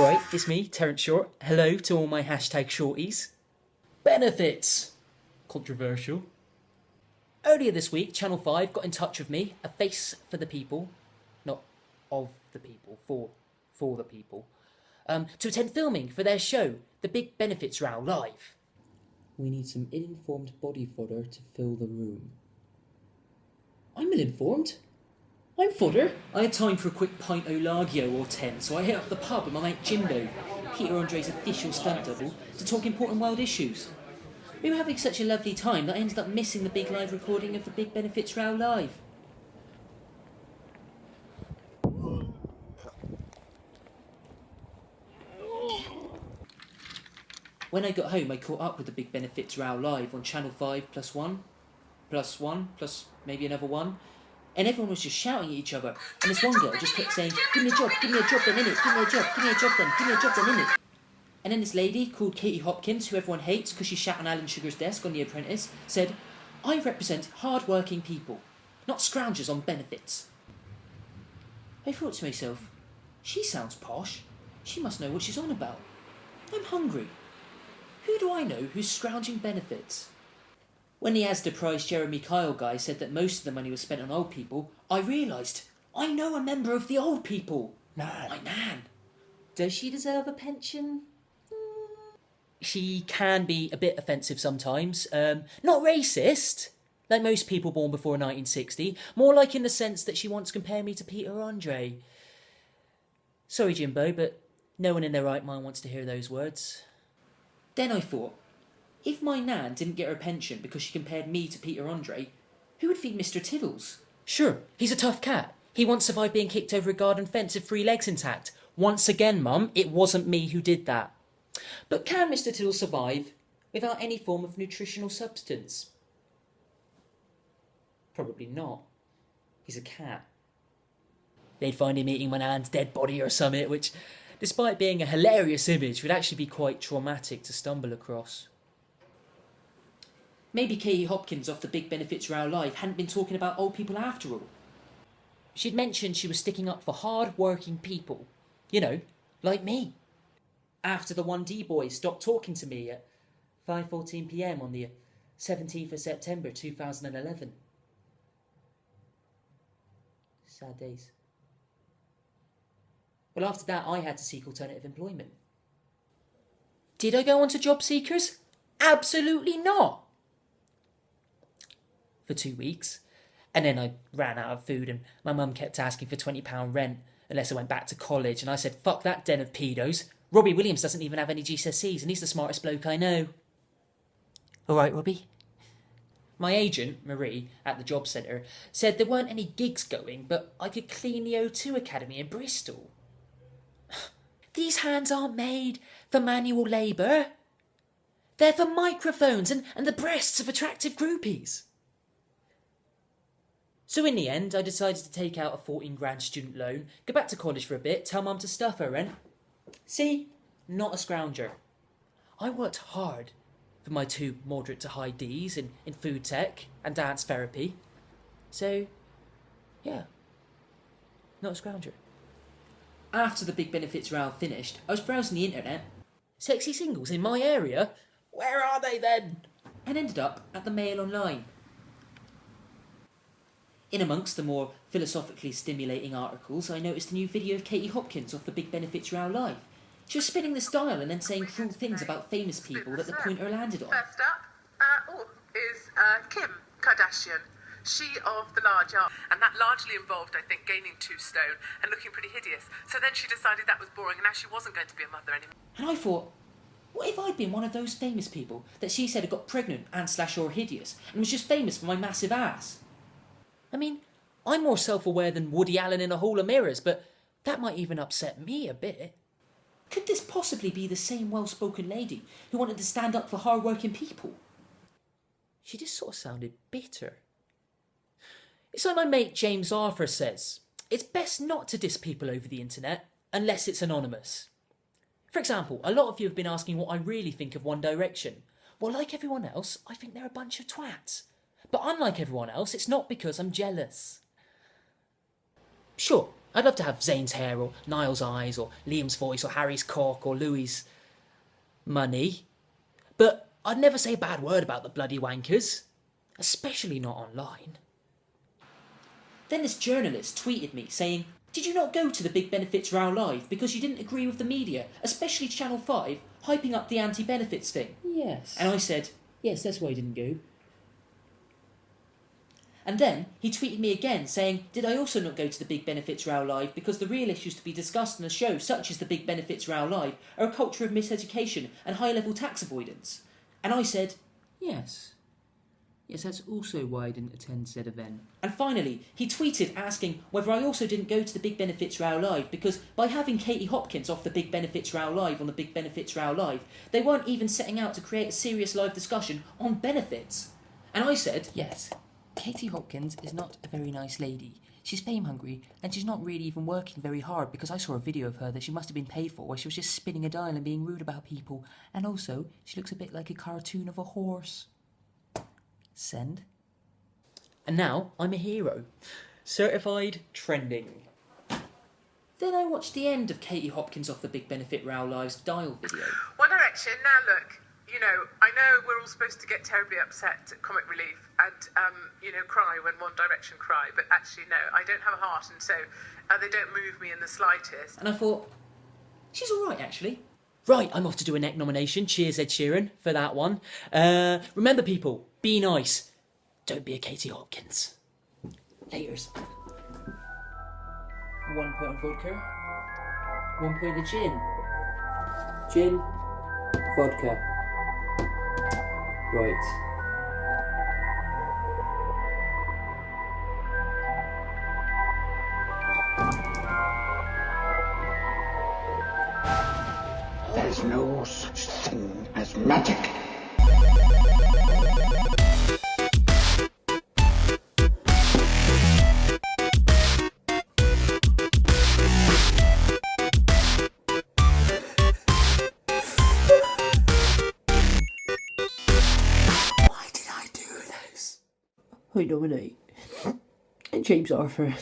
Alright, it's me, Terence Shorte. Hello to all my hashtag shorties. Benefits! Controversial. Earlier this week, Channel 5 got in touch with me, a face for the people, not of the people, for the people, to attend filming for their show, The Big Benefits Row Live. We need some ill-informed body fodder to fill the room. I'm ill-informed. I'm fodder. I had time for a quick pint o' Lagio or 10, so I hit up the pub with my mate Jimbo, Peter Andre's official stunt double, to talk important world issues. We were having such a lovely time that I ended up missing the big live recording of the Big Benefits Row Live. When I got home, I caught up with the Big Benefits Row Live on Channel 5 plus maybe another one. And everyone was just shouting at each other. And this one girl just kept saying, give me a job then innit, give me a job then innit. And then this lady called Katie Hopkins, who everyone hates because she shat on Alan Sugar's desk on The Apprentice, said, I represent hard-working people, not scroungers on benefits. I thought to myself, she sounds posh. She must know what she's on about. I'm hungry. Who do I know who's scrounging benefits? When the Asda Prize Jeremy Kyle guy said that most of the money was spent on old people, I realised I know a member of the old people. Nan. My Nan. Does she deserve a pension? She can be a bit offensive sometimes. Not racist, like most people born before 1960. More like in the sense that she wants to compare me to Peter Andre. Sorry, Jimbo, but no one in their right mind wants to hear those words. Then I thought, if my Nan didn't get her pension because she compared me to Peter Andre, who would feed Mr. Tiddles? Sure, he's a tough cat. He once survived being kicked over a garden fence with 3 legs intact. Once again, Mum, it wasn't me who did that. But can Mr. Tiddles survive without any form of nutritional substance? Probably not. He's a cat. They'd find him eating my Nan's dead body or something, which, despite being a hilarious image, would actually be quite traumatic to stumble across. Maybe Katie Hopkins off the Big Benefits Row Live hadn't been talking about old people after all. She'd mentioned she was sticking up for hard-working people. You know, like me. After the 1D boys stopped talking to me at 5:14 p.m. on the 17th of September 2011. Sad days. Well, after that, I had to seek alternative employment. Did I go on to Job Seekers? Absolutely not! For 2 weeks. And then I ran out of food and my mum kept asking for £20 rent unless I went back to college, and I said, fuck that den of pedos. Robbie Williams doesn't even have any GCSEs and he's the smartest bloke I know. Alright, Robbie. My agent, Marie, at the job centre, said there weren't any gigs going, but I could clean the O2 Academy in Bristol. These hands aren't made for manual labour. They're for microphones and the breasts of attractive groupies. So in the end, I decided to take out a 14 grand student loan, go back to college for a bit, tell Mum to stuff her rent. See, not a scrounger. I worked hard for my 2 moderate to high Ds in food tech and dance therapy. So, yeah, not a scrounger. After the Big Benefits Row finished, I was browsing the internet. Sexy singles in my area? Where are they then? And ended up at the Mail Online. In amongst the more philosophically stimulating articles, I noticed a new video of Katie Hopkins off the Big Benefits Row Live. She was spinning this dial and then saying cruel things about famous people that the pointer landed on. First up is Kim Kardashian. She of the large arm. And that largely involved, I think, gaining 2 stone and looking pretty hideous. So then she decided that was boring and now she wasn't going to be a mother anymore. And I thought, what if I'd been one of those famous people that she said had got pregnant and/or hideous and was just famous for my massive ass? I mean, I'm more self-aware than Woody Allen in A Hall of Mirrors, but that might even upset me a bit. Could this possibly be the same well-spoken lady who wanted to stand up for hard-working people? She just sort of sounded bitter. It's like my mate James Arthur says, it's best not to diss people over the internet unless it's anonymous. For example, a lot of you have been asking what I really think of One Direction. Well, like everyone else, I think they're a bunch of twats. But unlike everyone else, it's not because I'm jealous. Sure, I'd love to have Zane's hair, or Niall's eyes, or Liam's voice, or Harry's cock, or Louis's money. But I'd never say a bad word about the bloody wankers. Especially not online. Then this journalist tweeted me saying, "Did you not go to the Big Benefits Row Live because you didn't agree with the media, especially Channel 5, hyping up the anti-benefits thing?" Yes. And I said, Yes, that's why I didn't go. and then he tweeted me again saying, "Did I also not go to the Big Benefits Row Live because the real issues to be discussed in the show, such as the Big Benefits Row Live, are a culture of miseducation and high-level tax avoidance?" And I said, Yes. Yes, that's also why I didn't attend said event. and finally, he tweeted asking whether I also didn't go to the Big Benefits Row Live because by having Katie Hopkins off the Big Benefits Row Live on the Big Benefits Row Live, they weren't even setting out to create a serious live discussion on benefits. And I said, Yes. Katie Hopkins is not a very nice lady. She's fame hungry, and she's not really even working very hard because I saw a video of her that she must have been paid for where she was just spinning a dial and being rude about people. And also, she looks a bit like a cartoon of a horse. Send. and now I'm a hero. Certified trending. Then I watched the end of Katie Hopkins off the Big Benefit Row Live's dial video. One Direction, now look, you know, I know we're all supposed to get terribly upset at Comic Relief and, cry when One Direction cry, but actually, no, I don't have a heart, and so they don't move me in the slightest. And I thought, she's alright actually. Right, I'm off to do a neck nomination. Cheers, Ed Sheeran, for that one. Remember, people, be nice. Don't be a Katie Hopkins. Laters. 1 point of vodka. 1 point of gin. Gin. Vodka. Right. There's no such thing as magic. Why did I do this? I nominate James Arthur.